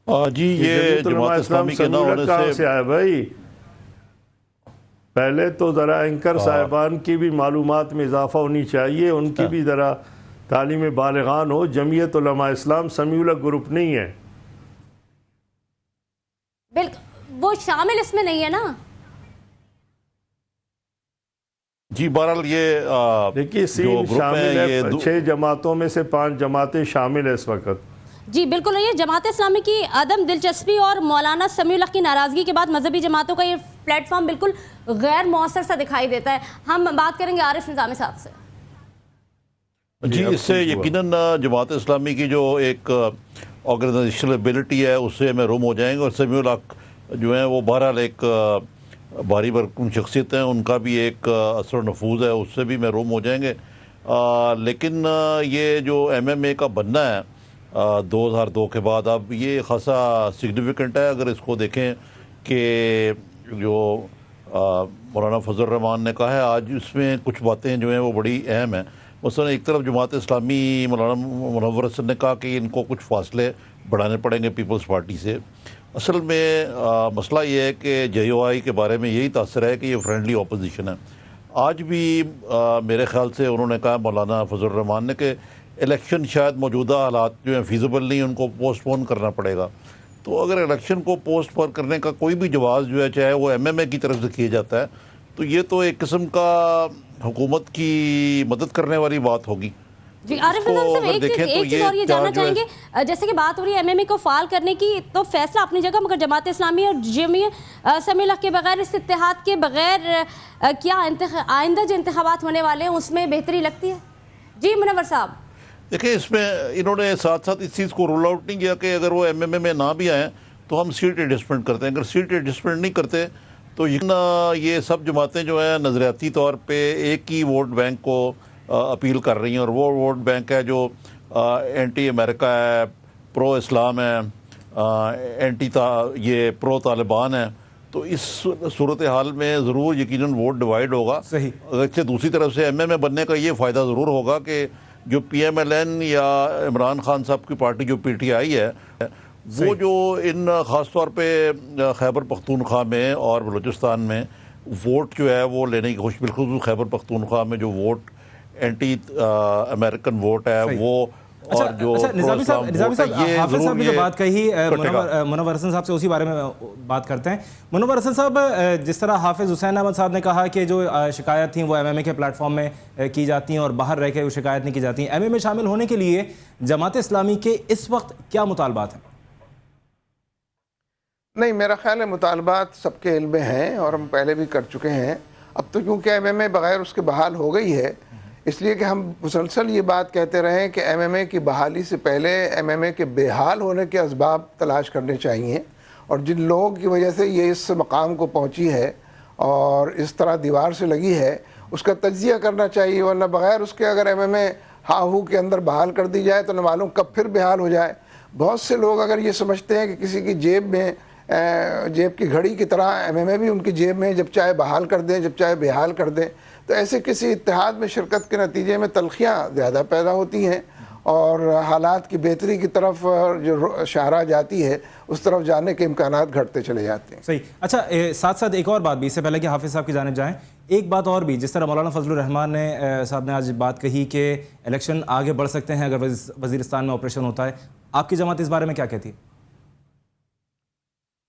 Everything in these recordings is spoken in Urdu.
جی یہ جماعت اسلامی کے نہ ہونے کہاں سے آئے بھائی؟ پہلے تو ذرا اینکر صاحبان کی بھی معلومات میں اضافہ ہونی چاہیے، ان کی بھی ذرا تعلیم بالغان ہو۔ جمعیت علماء اسلام سمیع الحق گروپ نہیں ہے، بالکل وہ شامل اس میں نہیں ہے نا۔ جی بہرحال یہ دیکھیے سین شامل ہے، 6 جماعتوں میں سے 5 جماعتیں شامل ہیں اس وقت۔ جی بالکل نہیں ہے۔ جماعت اسلامی کی عدم دلچسپی اور مولانا سمیع الحق کی ناراضگی کے بعد مذہبی جماعتوں کا یہ پلیٹ فارم بالکل غیر مؤثر سا دکھائی دیتا ہے۔ ہم بات کریں گے عارف نظامی صاحب سے۔ جی اس سے یقیناً جماعت اسلامی کی جو ایک آرگنائزیشنل ایبلٹی ہے اس سے محروم ہو جائیں گے، اور سمیع الحق جو ہیں وہ بہرحال ایک بھاری بھرکم شخصیت ہیں، ان کا بھی ایک اثر و نفوذ ہے، اس سے بھی محروم ہو جائیں گے۔ لیکن یہ جو ایم ایم اے کا بننا ہے 2002 کے بعد، اب یہ خاصا سگنیفیکنٹ ہے اگر اس کو دیکھیں کہ جو مولانا فضل الرحمان نے کہا ہے آج، اس میں کچھ باتیں جو ہیں وہ بڑی اہم ہیں۔ مثلا ایک طرف جماعت اسلامی مولانا منور حسن نے کہا کہ ان کو کچھ فاصلے بڑھانے پڑیں گے پیپلز پارٹی سے۔ اصل میں مسئلہ یہ ہے کہ جے او آئی کے بارے میں یہی تاثر ہے کہ یہ فرینڈلی اپوزیشن ہے۔ آج بھی میرے خیال سے انہوں نے کہا مولانا فضل الرحمان نے کہ الیکشن شاید موجودہ حالات جو ہیں فیزیبل نہیں، ان کو پوسٹ پون کرنا پڑے گا۔ تو اگر الیکشن کو پوسٹ پون کرنے کا کوئی بھی جواز جو ہے چاہے وہ ایم ایم اے کی طرف سے کیا جاتا ہے، تو یہ تو ایک قسم کا حکومت کی مدد کرنے والی بات ہوگی۔ جی عارف نظام صاحب ایک چیز اور یہ جاننا چاہیں گے، جیسے کہ بات ہو رہی ہے ایم ایم اے کو فعال کرنے کی، تو فیصلہ اپنی جگہ، مگر جماعت اسلامی اور جمعیت سمیع الحق کے بغیر، اس اتحاد کے بغیر کیا آئندہ جو انتخابات ہونے والے ہیں اس میں بہتری لگتی ہے؟ جی منور صاحب دیکھیں، اس میں انہوں نے ساتھ ساتھ اس چیز کو رول آؤٹ نہیں کیا کہ اگر وہ ایم ایم اے میں نہ بھی آئیں تو ہم سیٹ ایڈجسٹمنٹ کرتے ہیں۔ اگر سیٹ ایڈجسٹمنٹ نہیں کرتے تو یہ سب جماعتیں جو ہیں نظریاتی طور پہ ایک ہی ووٹ بینک کو اپیل کر رہی ہیں، اور وہ ووٹ بینک ہے جو اینٹی امریکہ ہے، پرو اسلام ہے، یہ پرو طالبان ہے۔ تو اس صورتحال میں ضرور یقیناً ووٹ ڈیوائیڈ ہوگا۔ اگرچہ دوسری طرف سے ایم ایم اے بننے کا یہ فائدہ ضرور ہوگا کہ جو پی ایم ایل این یا عمران خان صاحب کی پارٹی جو پی ٹی آئی ہے، وہ جو ان خاص طور پہ خیبر پختونخوا میں اور بلوچستان میں ووٹ جو ہے وہ لینے کی کوشش، بالخصوص خیبر پختونخوا میں جو ووٹ اینٹی امریکن ووٹ ہے وہ، اور جو نظامی صاحب حافظ صاحب نے جو بات کہی منور حسن صاحب سے اسی بارے میں بات کرتے ہیں۔ منور حسن صاحب، جس طرح حافظ حسین احمد صاحب نے کہا کہ جو شکایت تھیں وہ ایم ایم اے کے پلیٹ فارم میں کی جاتی ہیں اور باہر رہ کے وہ شکایت نہیں کی جاتی ہیں، ایم ایم اے شامل ہونے کے لیے جماعت اسلامی کے اس وقت کیا مطالبات ہیں؟ نہیں، میرا خیال ہے مطالبات سب کے علم میں ہیں اور ہم پہلے بھی کر چکے ہیں۔ اب تو کیونکہ ایم ایم اے بغیر اس کے بحال ہو گئی ہے، اس لیے کہ ہم مسلسل یہ بات کہتے رہے ہیں کہ ایم ایم اے کی بحالی سے پہلے ایم ایم اے کے بے حال ہونے کے اسباب تلاش کرنے چاہیے، اور جن لوگوں کی وجہ سے یہ اس مقام کو پہنچی ہے اور اس طرح دیوار سے لگی ہے، اس کا تجزیہ کرنا چاہیے، ورنہ بغیر اس کے اگر ایم ایم اے ہاں ہو کے اندر بحال کر دی جائے تو نہ معلوم کب پھر بحال ہو جائے۔ بہت سے لوگ اگر یہ سمجھتے ہیں کہ کسی کی جیب کی گھڑی کی طرح ایم ایم اے بھی ان کی جیب میں، جب چاہے بحال کر دیں جب چاہے بحال کر دیں، تو ایسے کسی اتحاد میں شرکت کے نتیجے میں تلخیاں زیادہ پیدا ہوتی ہیں اور حالات کی بہتری کی طرف جو شاہراہ جاتی ہے اس طرف جانے کے امکانات گھٹتے چلے جاتے ہیں۔ صحیح۔ اچھا، ساتھ ساتھ ایک اور بات بھی، اس سے پہلے کہ حافظ صاحب کی جانب جائیں، ایک بات اور بھی، جس طرح مولانا فضل الرحمان صاحب نے آج بات کہی کہ الیکشن آگے بڑھ سکتے ہیں اگر وزیرستان میں آپریشن ہوتا ہے، آپ کی جماعت اس بارے میں کیا کہتی ہے؟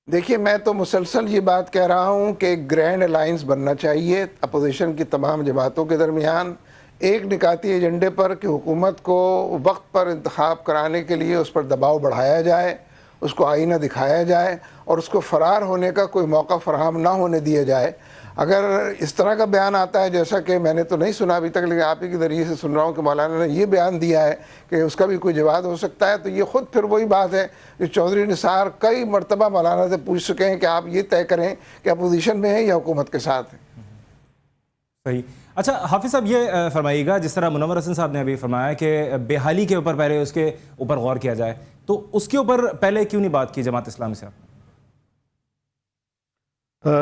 دیکھیے، میں تو مسلسل یہ بات کہہ رہا ہوں کہ ایک گرینڈ الائنس بننا چاہیے اپوزیشن کی تمام جماعتوں کے درمیان، ایک نکاتی ایجنڈے پر کہ حکومت کو وقت پر انتخاب کرانے کے لیے اس پر دباؤ بڑھایا جائے، اس کو آئینہ دکھایا جائے اور اس کو فرار ہونے کا کوئی موقع فراہم نہ ہونے دیا جائے۔ اگر اس طرح کا بیان آتا ہے، جیسا کہ میں نے تو نہیں سنا ابھی تک لیکن آپ ہی کے ذریعے سے سن رہا ہوں کہ مولانا نے یہ بیان دیا ہے کہ اس کا بھی کوئی جواز ہو سکتا ہے، تو یہ خود پھر وہی بات ہے جو چودھری نثار کئی مرتبہ مولانا سے پوچھ چکے ہیں کہ آپ یہ طے کریں کہ اپوزیشن میں ہیں یا حکومت کے ساتھ ہیں۔ صحیح۔ اچھا حافظ صاحب، یہ فرمائیے گا، جس طرح منور حسن صاحب نے ابھی فرمایا کہ بحالی کے اوپر پہلے اس کے اوپر غور کیا جائے، تو اس کے اوپر پہلے کیوں نہیں بات کی جماعت اسلامی سے؟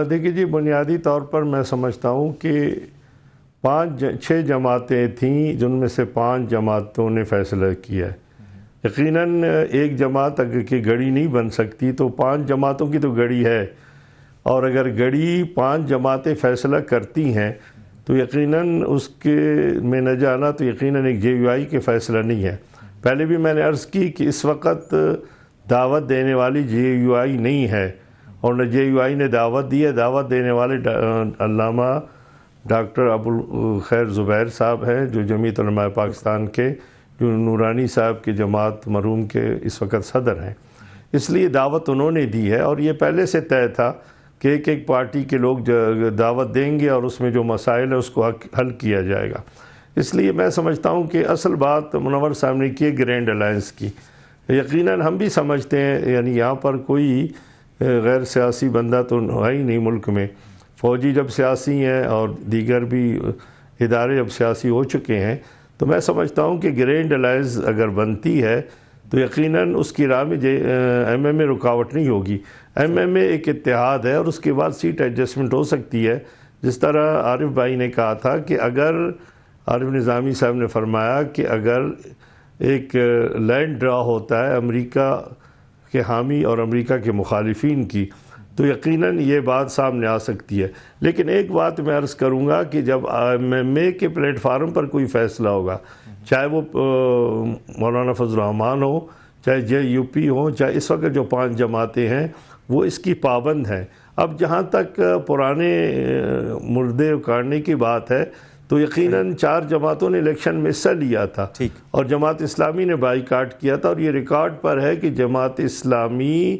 دیکھیے جی، بنیادی طور پر میں سمجھتا ہوں کہ 6 جماعتیں تھیں جن میں سے 5 جماعتوں نے فیصلہ کیا ہے یقیناً ایک جماعت اگر کی گڑی نہیں بن سکتی تو 5 جماعتوں کی تو گڑی ہے، اور اگر گڑی 5 جماعتیں فیصلہ کرتی ہیں تو یقیناً اس کے میں نہ جانا تو یقیناً ایک JUI کے فیصلہ نہیں ہے۔ پہلے بھی میں نے عرض کی کہ اس وقت دعوت دینے والی JUI نہیں ہے، اور نہ JUI نے دعوت دی ہے۔ دعوت دینے والے علامہ ڈاکٹر ابوالخیر زبیر صاحب ہیں جو جمعیت علماء پاکستان کے، جو نورانی صاحب کی جماعت مرحوم کے اس وقت صدر ہیں، اس لیے دعوت انہوں نے دی ہے، اور یہ پہلے سے طے تھا کہ ایک پارٹی کے لوگ دعوت دیں گے اور اس میں جو مسائل ہے اس کو حل کیا جائے گا۔ اس لیے میں سمجھتا ہوں کہ اصل بات منور صاحب نے کی گرینڈ الائنس کی۔ یقیناً ہم بھی سمجھتے ہیں، یعنی یہاں پر کوئی غیر سیاسی بندہ تو ہے ہی نہیں ملک میں، فوجی جب سیاسی ہیں اور دیگر بھی ادارے جب سیاسی ہو چکے ہیں، تو میں سمجھتا ہوں کہ گرینڈ الائنس اگر بنتی ہے تو یقیناً اس کی راہ میں MMA رکاوٹ نہیں ہوگی۔ MMA ایک اتحاد ہے، اور اس کے بعد سیٹ ایڈجسٹمنٹ ہو سکتی ہے، جس طرح عارف بھائی نے کہا تھا کہ اگر عارف نظامی صاحب نے فرمایا کہ اگر ایک لینڈ ڈرا ہوتا ہے امریکہ کے حامی اور امریکہ کے مخالفین کی، تو یقیناً یہ بات سامنے آ سکتی ہے۔ لیکن ایک بات میں عرض کروں گا کہ جب MMA کے پلیٹ فارم پر کوئی فیصلہ ہوگا، چاہے وہ مولانا فضل الرحمان ہو، چاہے JUP ہو، چاہے اس وقت جو 5 جماعتیں ہیں وہ اس کی پابند ہیں۔ اب جہاں تک پرانے مردے اکاڑنے کی بات ہے تو یقیناً 4 جماعتوں نے الیکشن میں حصہ لیا تھا، اور جماعت اسلامی نے بائیکاٹ کیا تھا، اور یہ ریکارڈ پر ہے کہ جماعت اسلامی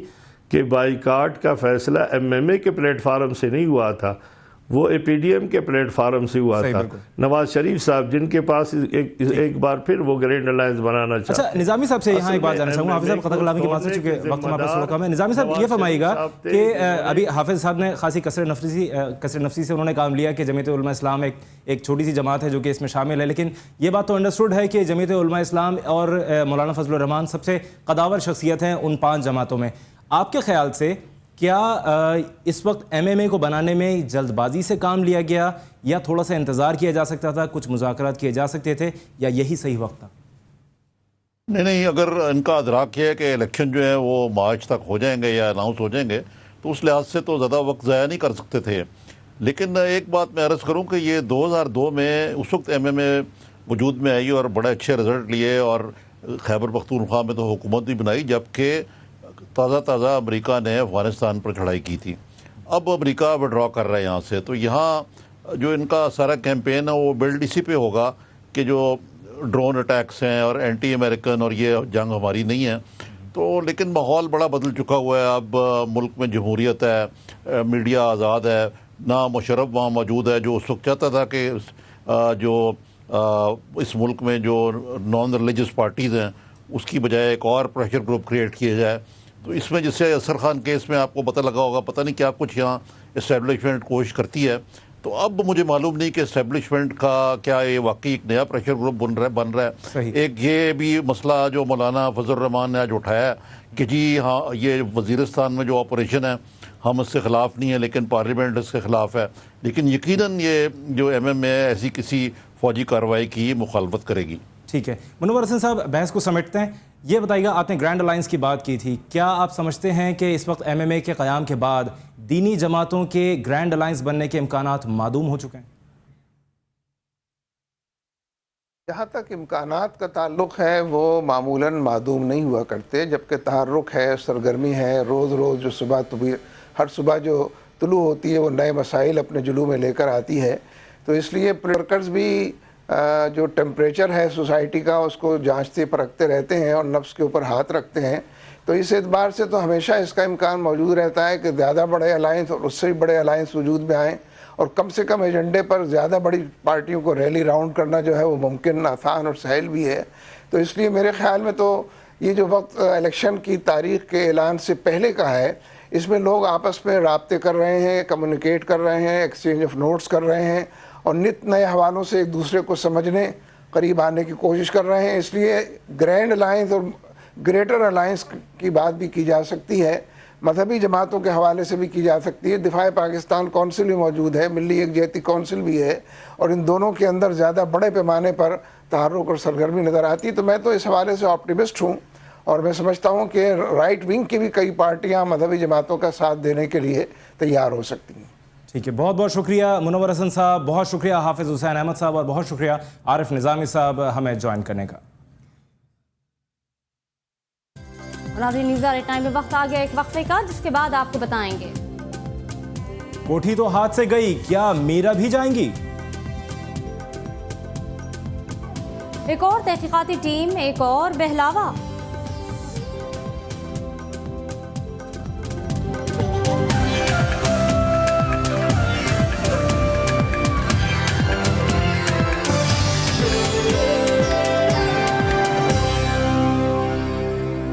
کے بائیکاٹ کا فیصلہ MMA کے پلیٹ فارم سے نہیں ہوا تھا، وہ APDM کے پلیٹ فارم سے ہوا تھا۔ نواز شریف صاحب جن کے پاس ایک بار پھر وہ گرینڈ الائنس بنانا چاہتے ہیں۔ اچھا نظامی صاحب سے یہاں ایک بات جاننا چاہوں گا، حافظ صاحب قطع کلامی کی بات سے چونکہ وقت ہمارے پاس تھوڑا کم ہے، نظامی صاحب یہ فرمائیے گا کہ ابھی حافظ صاحب نے خاصی کثر نفسی سے انہوں نے کام لیا کہ جمعیت علماء اسلام ایک چھوٹی سی جماعت ہے جو کہ اس میں شامل ہے، لیکن یہ بات تو انڈرسٹوڈ ہے کہ جمعیت علماء اسلام اور مولانا فضل الرحمان سب سے قداور شخصیت ہیں ان 5 جماعتوں میں۔ آپ کے خیال سے کیا اس وقت MMA کو بنانے میں جلد بازی سے کام لیا گیا، یا تھوڑا سا انتظار کیا جا سکتا تھا، کچھ مذاکرات کیے جا سکتے تھے، یا یہی صحیح وقت تھا؟ نہیں، اگر ان کا ادراک ہے کہ الیکشن جو ہے وہ مارچ تک ہو جائیں گے یا اناؤنس ہو جائیں گے تو اس لحاظ سے تو زیادہ وقت ضائع نہیں کر سکتے تھے۔ لیکن ایک بات میں عرض کروں کہ یہ 2002 میں اس وقت MMA وجود میں آئی اور بڑے اچھے رزلٹ لیے، اور خیبر پختونخوا میں تو حکومت بھی بنائی، جبکہ تازہ امریکہ نے افغانستان پر چڑھائی کی تھی۔ اب امریکہ وڈرا کر رہا ہے یہاں سے، تو یہاں جو ان کا سارا کیمپین ہے وہ بلڈ اسی پہ ہوگا کہ جو ڈرون اٹیکس ہیں اور اینٹی امریکن اور یہ جنگ ہماری نہیں ہے۔ تو لیکن ماحول بڑا بدل چکا ہوا ہے، اب ملک میں جمہوریت ہے، میڈیا آزاد ہے، نہ مشرف وہاں موجود ہے جو اس وقت چاہتا تھا کہ جو اس ملک میں جو نان ریلیجس پارٹیز ہیں اس کی بجائے ایک اور پریشر گروپ کریٹ کیا جائے۔ تو اس میں جس سے اثر خان کیس میں آپ کو پتہ لگا ہوگا، پتہ نہیں کیا کچھ یہاں اسٹیبلشمنٹ کوشش کرتی ہے۔ تو اب مجھے معلوم نہیں کہ اسٹیبلشمنٹ کا کیا یہ واقعی ایک نیا پریشر گروپ بن رہا ہے۔ ایک یہ بھی مسئلہ جو مولانا فضل الرحمان نے آج اٹھایا ہے کہ جی ہاں یہ وزیرستان میں جو آپریشن ہے ہم اس کے خلاف نہیں ہیں لیکن پارلیمنٹ اس کے خلاف ہے، لیکن یقیناً یہ جو MMA ایسی کسی فوجی کارروائی کی مخالفت کرے گی۔ ٹھیک ہے، منور حسن صاحب بحث کو سمیٹتے ہیں۔ یہ بتائیے گا، آپ نے گرینڈ الائنس کی بات کی تھی، کیا آپ سمجھتے ہیں کہ اس وقت MMA کے قیام کے بعد دینی جماعتوں کے گرینڈ الائنس بننے کے امکانات معدوم ہو چکے ہیں؟ جہاں تک امکانات کا تعلق ہے وہ معمولاً معدوم نہیں ہوا کرتے، جبکہ تحرک ہے، سرگرمی ہے، روز جو ہر صبح جو طلوع ہوتی ہے وہ نئے مسائل اپنے جلوہ میں لے کر آتی ہے۔ تو اس لیے ورکرز بھی جو ٹیمپریچر ہے سوسائٹی کا اس کو جانچتے پرکھتے رہتے ہیں اور نفس کے اوپر ہاتھ رکھتے ہیں۔ تو اس اعتبار سے تو ہمیشہ اس کا امکان موجود رہتا ہے کہ زیادہ بڑے الائنس اور اس سے بھی بڑے الائنس وجود میں آئیں، اور کم سے کم ایجنڈے پر زیادہ بڑی پارٹیوں کو ریلی راؤنڈ کرنا جو ہے وہ ممکن، آسان اور سہل بھی ہے۔ تو اس لیے میرے خیال میں تو یہ جو وقت الیکشن کی تاریخ کے اعلان سے پہلے کا ہے، اس میں لوگ آپس میں رابطے کر رہے ہیں، کمیونیکیٹ کر رہے ہیں، ایکسچینج آف نوٹس کر رہے ہیں، اور نت نئے حوالوں سے ایک دوسرے کو سمجھنے، قریب آنے کی کوشش کر رہے ہیں۔ اس لیے گرینڈ الائنس اور گریٹر الائنس کی بات بھی کی جا سکتی ہے، مذہبی جماعتوں کے حوالے سے بھی کی جا سکتی ہے۔ دفاع پاکستان کونسل بھی موجود ہے، ملی یکجہتی کونسل بھی ہے، اور ان دونوں کے اندر زیادہ بڑے پیمانے پر تحرک اور سرگرمی نظر آتی ہے۔ تو میں تو اس حوالے سے آپٹیمسٹ ہوں اور میں سمجھتا ہوں کہ رائٹ ونگ کی بھی کئی پارٹیاں مذہبی جماعتوں کا ساتھ دینے کے لیے تیار ہو سکتی ہیں. ٹھیک ہے، بہت بہت شکریہ منور حسن صاحب، بہت شکریہ حافظ حسین احمد صاحب، اور بہت شکریہ عارف نظامی صاحب ہمیں جوائن کرنے کا. ناظرین نیوز آر ٹائم میں وقت آ گیا ایک وقفے کا، جس کے بعد آپ کو بتائیں گے کوٹھی تو ہاتھ سے گئی، کیا میرا بھی جائیں گی؟ ایک اور تحقیقاتی ٹیم، ایک اور بہلاوا.